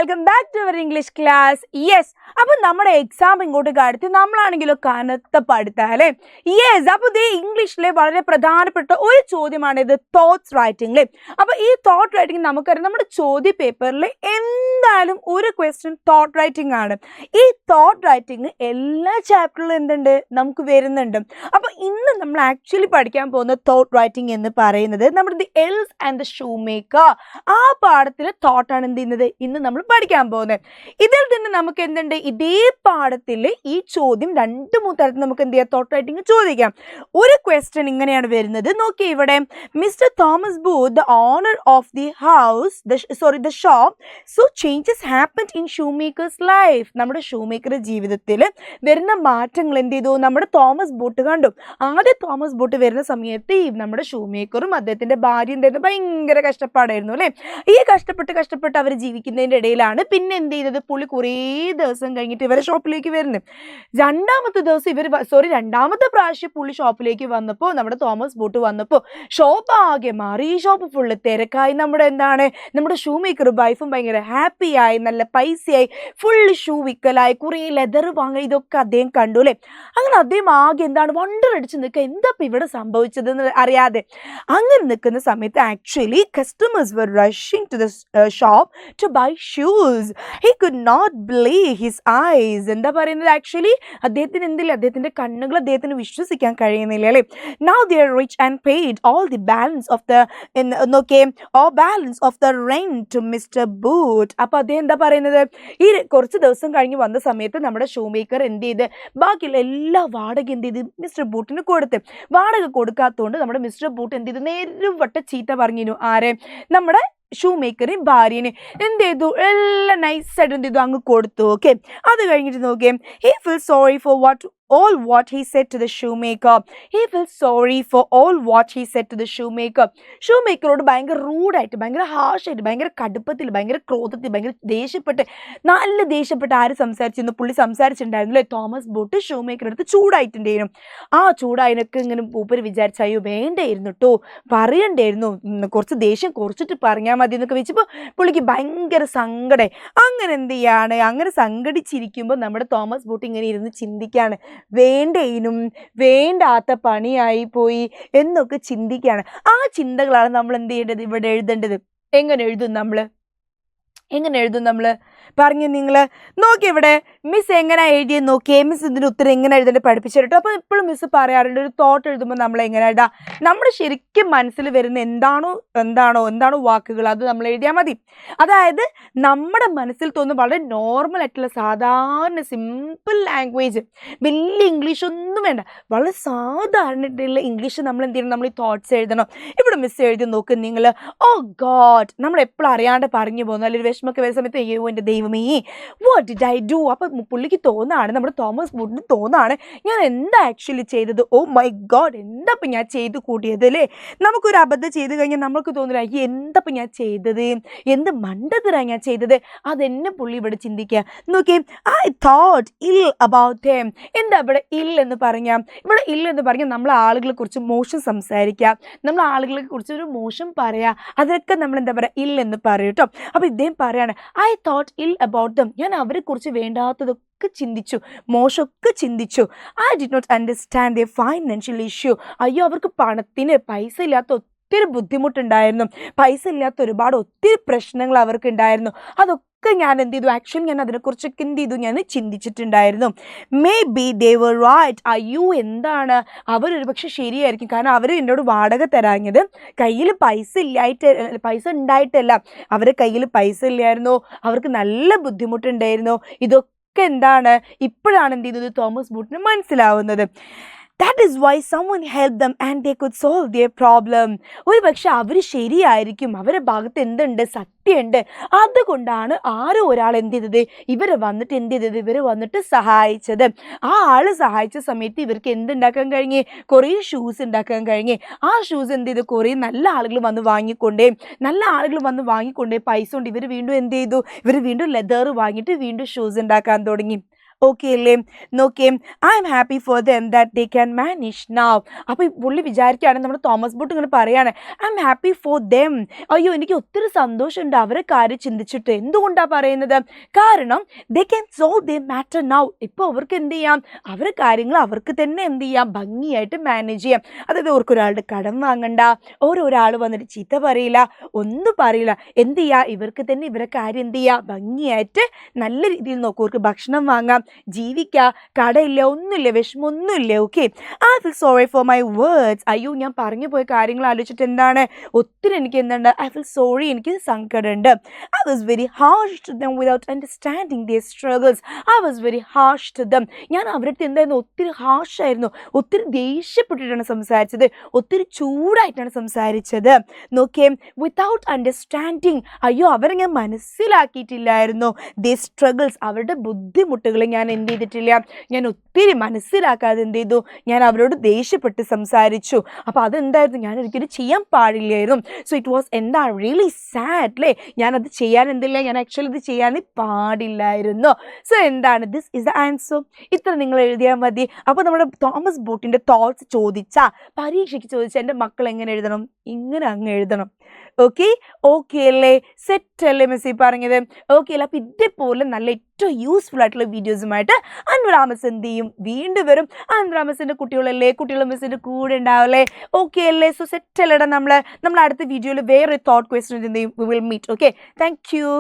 welcome back to our English class. Yes, അപ്പോൾ നമ്മുടെ exam ഇങ്ങോട്ട് കടത്തി നമ്മളാണെങ്കിലോ കനത്ത പഠിത്താലേ. യെസ്, അപ്പോൾ ദേ ഇംഗ്ലീഷിലെ വളരെ പ്രധാനപ്പെട്ട ഒരു ചോദ്യമാണ് ഇത്, തോട്ട്സ് റൈറ്റിംഗിലെ. അപ്പോൾ ഈ തോട്ട് റൈറ്റിംഗ് നമുക്കറിയാം, നമ്മുടെ ചോദ്യ പേപ്പറിൽ എന്തായാലും ഒരു ക്വസ്റ്റ്യൻ തോട്ട് റൈറ്റിംഗ് ആണ്. ഈ തോട്ട് റൈറ്റിംഗ് എല്ലാ ചാപ്റ്ററിലും എന്തുണ്ട്, നമുക്ക് വരുന്നുണ്ട്. അപ്പോൾ ഇന്ന് നമ്മൾ ആക്ച്വലി പഠിക്കാൻ പോകുന്ന തോട്ട് റൈറ്റിംഗ് എന്ന് പറയുന്നത് നമ്മുടെ the else and the shoe maker ആ പാഠത്തിലെ തോട്ടാണ് എന്ത് ചെയ്യുന്നത് ഇന്ന് നമ്മൾ പഠിക്കാൻ പോകുന്നത്. ഇതിൽ തന്നെ നമുക്ക് എന്തുണ്ട്, ഇതേ പാഠത്തിൽ ഈ ചോദ്യം 2-3 തരത്തിൽ നമുക്ക് എന്ത് ചെയ്യാം, തോട്ട് റൈറ്റിംഗ് ചോദിക്കാം. ഒരു ക്വസ്റ്റ്യൻ ഇങ്ങനെയാണ് വരുന്നത്, നോക്കി ഇവിടെ. Mister Thomas Booth the owner of the house the shop so changes happened in shoe makers life. നമ്മുടെ ഷൂ മേക്കറുടെ ജീവിതത്തിൽ വരുന്ന മാറ്റങ്ങൾ എന്ത് ചെയ്തു, നമ്മുടെ തോമസ് ബൂട്ട് കണ്ടു. ആദ്യം തോമസ് ബൂട്ട് വരുന്ന സമയത്ത് നമ്മുടെ ഷൂ മേക്കറും അദ്ദേഹത്തിന്റെ ഭാര്യ എന്തായിരുന്നു, ഭയങ്കര കഷ്ടപ്പാടായിരുന്നു അല്ലേ. ഈ കഷ്ടപ്പെട്ട് അവർ ജീവിക്കുന്നതിൻ്റെ ഇടയിലാണ് പിന്നെ എന്ത് ചെയ്തത്, പുള്ളി കുറേ ദിവസം കഴിഞ്ഞിട്ട് ഇവരെ ഷോപ്പിലേക്ക് വരുന്നത്. രണ്ടാമത്തെ പ്രാവശ്യം പുള്ളി ഷോപ്പിലേക്ക് വന്നപ്പോൾ, നമ്മുടെ തോമസ് ബൂട്ട് വന്നപ്പോൾ ഷോപ്പ് ആകെ മാറി. ഈ ഷോപ്പ് ഫുള്ള് തിരക്കായി. നമ്മുടെ ഷൂ മേക്കർ വൈഫും ഭയങ്കര ഹാപ്പിയായി, നല്ല പൈസയായി, ഫുള്ള് ഷൂ വിക്കലായി, കുറേ ലെതർ വാങ്ങി. ഇതൊക്കെ അദ്ദേഹം കണ്ടു അല്ലേ. അങ്ങനെ അദ്ദേഹം ആകെ വണ്ടർ അടിച്ച് നിൽക്കുക, എന്താ ഇപ്പം ഇവിടെ സംഭവിച്ചതെന്ന് അറിയാതെ. അങ്ങനെ നിൽക്കുന്ന സമയത്ത് actually customers were rushing to the shop to buy shoes. He could not believe his eyes. എന്താ പറയുന്നത്, ആക്ച്വലി അദ്ദേഹത്തിന് എന്തില്ല, അദ്ദേഹത്തിന്റെ കണ്ണുകൾ അദ്ദേഹത്തിന് വിശ്വസിക്കാൻ കഴിയുന്നില്ല അല്ലേ. Now they are rich and paid all the balance of the rent to Mr. Boot. അപ്പോൾ അദ്ദേഹം എന്താ പറയുന്നത്, ഈ കുറച്ച് ദിവസം കഴിഞ്ഞ് വന്ന സമയത്ത് നമ്മുടെ ഷൂ മേക്കർ എന്ത് ചെയ്ത് ബാക്കിയുള്ള എല്ലാ വാടക എന്ത് ചെയ്ത് മിസ്റ്റർ ബൂട്ടിന് കൊടുത്ത്. വാടക കൊടുക്കാത്തതുകൊണ്ട് നമ്മുടെ മിസ്റ്റർ ബൂട്ട് എന്ത് ചെയ്തു, നേരുവട്ട ചീത്ത പറഞ്ഞിരുന്നു ആരെ, നമ്മുടെ ഷൂ മേക്കറിന് ഭാര്യന് എന്ത് ചെയ്തു, എല്ലാം നൈസായിട്ട് എന്ത് ചെയ്തു അങ്ങ് കൊടുത്തു. ഓക്കെ, അത് കഴിഞ്ഞിട്ട് നോക്കിയേ, he feels sorry for all what he said to the shoemaker. He feels sorry for all what he said to the shoemaker. ഷൂമേക്കറോട് ഭയങ്കര റൂഡായിട്ട്, ഭയങ്കര ഹാർഷായിട്ട്, ഭയങ്കര കടുപ്പത്തിൽ, ഭയങ്കര ക്രോധത്തിൽ, ഭയങ്കര നല്ല ദേഷ്യപ്പെട്ട് ആര് സംസാരിച്ചിരുന്നു, പുള്ളി സംസാരിച്ചിട്ടുണ്ടായിരുന്നു അല്ലേ. തോമസ് ബൂട്ട് ഷൂമേക്കറുടെ അടുത്ത് ചൂടായിട്ടുണ്ടായിരുന്നു. ആ ചൂടായതിനൊക്കെ ഇങ്ങനെ മൂപ്പര് വിചാരിച്ചയോ വേണ്ടായിരുന്നു കേട്ടോ, പറയണ്ടായിരുന്നു, കുറച്ച് ദേഷ്യം കുറച്ചിട്ട് പറഞ്ഞാൽ മതി എന്നൊക്കെ വെച്ചപ്പോൾ പുള്ളിക്ക് ഭയങ്കര സങ്കടം. അങ്ങനെ എന്ത് ചെയ്യാണ്, അങ്ങനെ സങ്കടിച്ചിരിക്കുമ്പോൾ നമ്മുടെ തോമസ് ബൂട്ട് ഇങ്ങനെ ഇരുന്ന് ചിന്തിക്കുകയാണ്, വേണ്ടേനും വേണ്ടാത്ത പണിയായി പോയി എന്നൊക്കെ ചിന്തിക്കുകയാണ്. ആ ചിന്തകളാണ് നമ്മൾ എന്ത് ചെയ്യേണ്ടത്, ഇവിടെ എഴുതേണ്ടത്. എങ്ങനെ എഴുതും നമ്മൾ പറഞ്ഞു, നിങ്ങൾ നോക്കി ഇവിടെ മിസ് എങ്ങനെ എഴുതിയെന്ന് നോക്കിയേ. മിസ് ഇതിൻ്റെ ഉത്തരം എങ്ങനെ എഴുതേണ്ടത് പഠിപ്പിച്ചു കേട്ടോ. അപ്പോൾ എപ്പോഴും മിസ് പറയാറുണ്ട്, ഒരു തോട്ട് എഴുതുമ്പോൾ നമ്മൾ എങ്ങനെ എഴുതാം, നമ്മുടെ ശരിക്കും മനസ്സിൽ വരുന്ന എന്താണോ വാക്കുകൾ അത് നമ്മൾ എഴുതിയാൽ മതി. അതായത് നമ്മുടെ മനസ്സിൽ തോന്നുന്ന വളരെ നോർമൽ ആയിട്ടുള്ള സാധാരണ സിമ്പിൾ ലാംഗ്വേജ്, വലിയ ഇംഗ്ലീഷ് ഒന്നും വേണ്ട, വളരെ സാധാരണയായിട്ടുള്ള ഇംഗ്ലീഷ് നമ്മൾ എന്ത് ചെയ്യണം, നമ്മൾ ഈ തോട്ട്സ് എഴുതണം. ഇവിടെ മിസ് എഴുതി നോക്ക് നിങ്ങൾ, ഓ ഗോഡ്, നമ്മൾ എപ്പോഴും അറിയാണ്ട് പറഞ്ഞു പോകുന്നു, അല്ലെങ്കിൽ വിഷമൊക്കെ വരുന്ന സമയത്ത് അയ്യോ എൻ്റെ ദൈവമേ വാട്ട് ഡിഡ് ഐ ഡു. അപ്പം പുള്ളിക്ക് തോന്നാണ്, നമ്മുടെ തോമസ് ബൂട്ടിന് തോന്നാണ്, ഞാൻ എന്താ ആക്ച്വലി ചെയ്തത്, ഓ മൈ ഗോഡ് എന്താപ്പം ഞാൻ ചെയ്ത് കൂട്ടിയത് അല്ലേ. നമുക്കൊരു അബദ്ധം ചെയ്ത് കഴിഞ്ഞാൽ നമുക്ക് തോന്നില്ല, അയ്യോ എന്താപ്പം ഞാൻ ചെയ്തത്, എന്ത് മണ്ടത്തരാണ് ഞാൻ ചെയ്തത്. അതെന്നെ പുള്ളി ഇവിടെ ചിന്തിക്കുക. നോക്കി, I thought ill about him. എന്താ ഇവിടെ ഇൽ എന്ന് പറഞ്ഞാൽ, ഇവിടെ ഇൽ എന്ന് പറഞ്ഞാൽ നമ്മൾ ആളുകളെ കുറിച്ച് മോശം സംസാരിക്കുക, നമ്മൾ ആളുകളെ കുറിച്ച് ഒരു മോശം പറയുക, അതൊക്കെ നമ്മൾ എന്താ പറയുക, ഇൽ എന്ന് പറയും കേട്ടോ. അപ്പോൾ ഇദ്ദേഹം പറയാണ്, I thought ill about them. ഞാൻ അവരെ കുറിച്ച് വേണ്ടാത്തതൊക്കെ ചിന്തിച്ചു, മോശമൊക്കെ ചിന്തിച്ചു. I did not understand the financial issue. അയ്യോ അവർക്ക് പണത്തിന് പൈസ ഇല്ലാത്ത ഒത്തിരി ബുദ്ധിമുട്ടുണ്ടായിരുന്നു, പൈസ ഇല്ലാത്ത ഒത്തിരി പ്രശ്നങ്ങൾ അവർക്ക് ഉണ്ടായിരുന്നു. അതൊക്കെ ഞാൻ എന്ത് ചെയ്തു, ആക്ച്വലി ഞാൻ അതിനെക്കുറിച്ചൊക്കെ എന്ത് ചെയ്തു, ഞാൻ ചിന്തിച്ചിട്ടുണ്ടായിരുന്നു. Maybe they were right. അയ്യോ എന്താണ്, അവരൊരു പക്ഷെ ശരിയായിരിക്കും, കാരണം അവർ എന്നോട് വാടക തരാഞ്ഞത് കയ്യിൽ പൈസ ഉണ്ടായിട്ടല്ല, അവരുടെ കയ്യിൽ പൈസ ഇല്ലായിരുന്നു, അവർക്ക് നല്ല ബുദ്ധിമുട്ടുണ്ടായിരുന്നു. ഇതൊക്കെ എന്താണ്, ഇപ്പോഴാണ് എന്ത് ചെയ്യുന്നത് തോമസ് ബൂട്ടിന് മനസ്സിലാവുന്നത്. That is why someone helped them and they could solve their problem. ഒരു പക്ഷെ അവർ ശരിയായിരിക്കും, അവരുടെ ഭാഗത്ത് എന്തുണ്ട്, സത്യമുണ്ട്, അതുകൊണ്ടാണ് ആരോ ഒരാൾ എന്ത് ചെയ്തത്, ഇവരെ വന്നിട്ട് സഹായിച്ചത്. ആ ആള് സഹായിച്ച സമയത്ത് ഇവർക്ക് എന്തുണ്ടാക്കാൻ കഴിഞ്ഞ്, കുറേ ഷൂസ് ഉണ്ടാക്കാൻ കഴിഞ്ഞ്. ആ ഷൂസ് എന്ത് ചെയ്തു, കുറേ നല്ല ആളുകൾ വന്ന് വാങ്ങിക്കൊണ്ടേ പൈസ കൊണ്ട് ഇവർ വീണ്ടും എന്ത് ചെയ്തു, ഇവർ വീണ്ടും ലെതർ വാങ്ങിയിട്ട് വീണ്ടും ഷൂസ് ഉണ്ടാക്കാൻ തുടങ്ങി. ഓക്കെ അല്ലേ? നോക്കിയേ, I am happy for them that they can manage now. അപ്പോൾ പുള്ളി വിചാരിക്കുകയാണ്, നമ്മുടെ തോമസ് ബോട്ട് ഇങ്ങനെ പറയാണ്, I am happy for them. അയ്യോ, എനിക്ക് ഒത്തിരി സന്തോഷമുണ്ട് അവരെ കാര്യം ചിന്തിച്ചിട്ട്. എന്തുകൊണ്ടാണ് പറയുന്നത്? കാരണം they can solve the matter now. ഇപ്പോൾ അവർക്ക് എന്ത് ചെയ്യാം, അവരുടെ കാര്യങ്ങൾ അവർക്ക് തന്നെ എന്ത് ചെയ്യാം, ഭംഗിയായിട്ട് മാനേജ് ചെയ്യാം. അതായത് അവർക്കൊരാളുടെ കടം വാങ്ങണ്ട, ഓരോരാൾ വന്നിട്ട് ചീത്ത പറയില്ല, ഒന്നും പറയില്ല. എന്ത് ചെയ്യുക, ഇവർക്ക് തന്നെ ഇവരെ കാര്യം എന്ത് ചെയ്യുക, ഭംഗിയായിട്ട് നല്ല രീതിയിൽ നോക്കും. അവർക്ക് ഭക്ഷണം വാങ്ങാം, ജീവിക്കുക, കടയില്ല, ഒന്നുമില്ല, വിഷമമൊന്നുമില്ല. Okay, I feel sorry for my words. അയ്യോ, ഞാൻ പറഞ്ഞു പോയ കാര്യങ്ങൾ ആലോചിച്ചിട്ട് എന്താണ്, ഒത്തിരി എനിക്ക് എന്തുണ്ട്, ഐ ഫീൽ സോറി, എനിക്ക് സങ്കടമുണ്ട്. I was very harsh to them without understanding their struggles. I was very harsh to them. ഞാൻ അവരുടെ അടുത്ത് എന്തായിരുന്നു, ഒത്തിരി ഹാർഷായിരുന്നു, ഒത്തിരി ദേഷ്യപ്പെട്ടിട്ടാണ് സംസാരിച്ചത്, ഒത്തിരി ചൂടായിട്ടാണ് സംസാരിച്ചത്. നോക്കിയേ, വിതൗട്ട് അണ്ടർസ്റ്റാൻഡിങ്. അയ്യോ, അവരെ ഞാൻ മനസ്സിലാക്കിയിട്ടില്ലായിരുന്നു. ദി സ്ട്രഗിൾസ്, അവരുടെ ബുദ്ധിമുട്ടുകൾ ഞാൻ എന്ത് ചെയ്തിട്ടില്ല, ഞാൻ ഒത്തിരി മനസ്സിലാക്കാതെ എന്ത് ചെയ്തു, ഞാൻ അവരോട് ദേഷ്യപ്പെട്ട് സംസാരിച്ചു. അപ്പോൾ അതെന്തായിരുന്നു, ഞാൻ ഒരിക്കലും ചെയ്യാൻ പാടില്ലായിരുന്നു. സോ ഇറ്റ് വാസ് എന്താ റിയലി സാഡ് അല്ലേ, ഞാനത് ചെയ്യാൻ എന്തില്ല, ഞാൻ ആക്ച്വലി ഇത് ചെയ്യാൻ പാടില്ലായിരുന്നു. സോ എന്താണ്, ദിസ് ഇസ് ദ ആൻസർ. ഇത്ര നിങ്ങൾ എഴുതിയാൽ മതി. അപ്പോൾ നമ്മുടെ തോമസ് ബോട്ടിൻ്റെ തോട്ട്സ് ചോദിച്ചാൽ, പരീക്ഷയ്ക്ക് ചോദിച്ചാൽ എൻ്റെ മക്കൾ എങ്ങനെ എഴുതണം, ഇങ്ങനെ അങ്ങ് എഴുതണം. ഓക്കെ ഓക്കെ അല്ലേ, സെറ്റ് അല്ലേ മിസ് പറഞ്ഞത്? ഓക്കെ അല്ലേ? അപ്പോൾ ഇതേപോലെ നല്ല ഏറ്റവും യൂസ്ഫുൾ ആയിട്ടുള്ള വീഡിയോസുമായിട്ട് അൻവറാമസ് എന്ത് ചെയ്യും, വീണ്ടും വരും. അൻവറാമസിൻ്റെ കുട്ടികളല്ലേ, കുട്ടികൾ മിസ്സിൻ്റെ കൂടെ ഉണ്ടാവില്ലേ? ഓക്കെ അല്ലേ? സോ സെറ്റ് അല്ലേടാ, നമ്മൾ അടുത്ത വീഡിയോയിൽ വേറെ തോട്ട് ക്വസ്റ്റ്യൻ എന്ത് ചെയ്യും, we will meet. Okay, thank U.